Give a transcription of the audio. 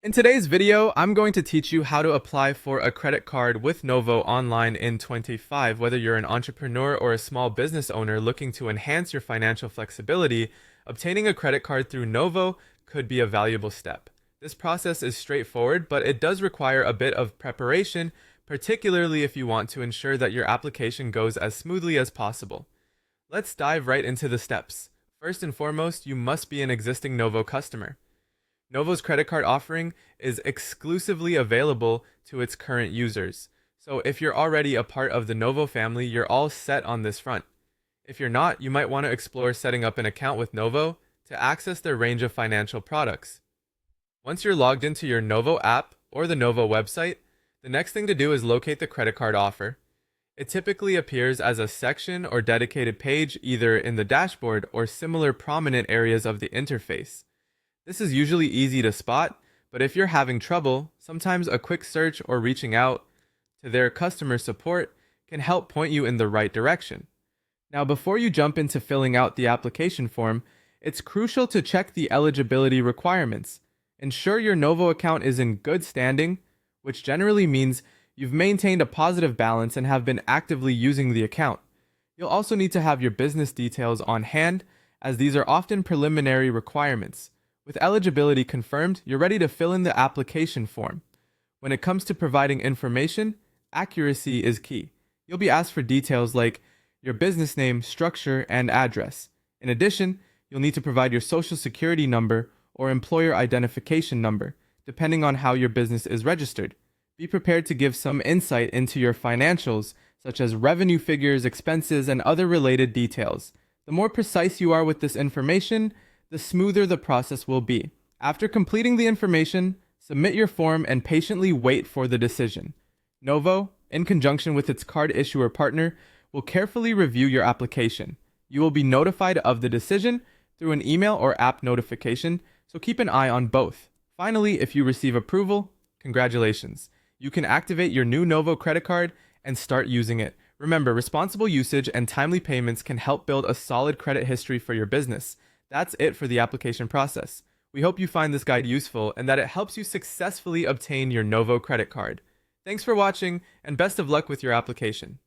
In today's video, I'm going to teach you how to apply for a credit card with Novo online in 25. Whether you're an entrepreneur or a small business owner looking to enhance your financial flexibility, obtaining a credit card through Novo could be a valuable step. This process is straightforward, but it does require a bit of preparation, particularly if you want to ensure that your application goes as smoothly as possible. Let's dive right into the steps. First and foremost, you must be an existing Novo customer. Novo's credit card offering is exclusively available to its current users. So if you're already a part of the Novo family, you're all set on this front. If you're not, you might want to explore setting up an account with Novo to access their range of financial products. Once you're logged into your Novo app or the Novo website, the next thing to do is locate the credit card offer. It typically appears as a section or dedicated page either in the dashboard or similar prominent areas of the interface. This is usually easy to spot, but if you're having trouble, sometimes a quick search or reaching out to their customer support can help point you in the right direction. Now, before you jump into filling out the application form, it's crucial to check the eligibility requirements. Ensure your Novo account is in good standing, which generally means you've maintained a positive balance and have been actively using the account. You'll also need to have your business details on hand, as these are often preliminary requirements. With eligibility confirmed, you're ready to fill in the application form. When it comes to providing information, accuracy is key. You'll be asked for details like your business name, structure, and address. In addition, you'll need to provide your social security number or employer identification number, depending on how your business is registered. Be prepared to give some insight into your financials, such as revenue figures, expenses, and other related details. The more precise you are with this information, the smoother the process will be. After completing the information, submit your form and patiently wait for the decision. Novo, in conjunction with its card issuer partner, will carefully review your application. You will be notified of the decision through an email or app notification, so keep an eye on both. Finally, if you receive approval, congratulations. You can activate your new Novo credit card and start using it. Remember, responsible usage and timely payments can help build a solid credit history for your business. That's it for the application process. We hope you find this guide useful and that it helps you successfully obtain your Novo credit card. Thanks for watching, and best of luck with your application.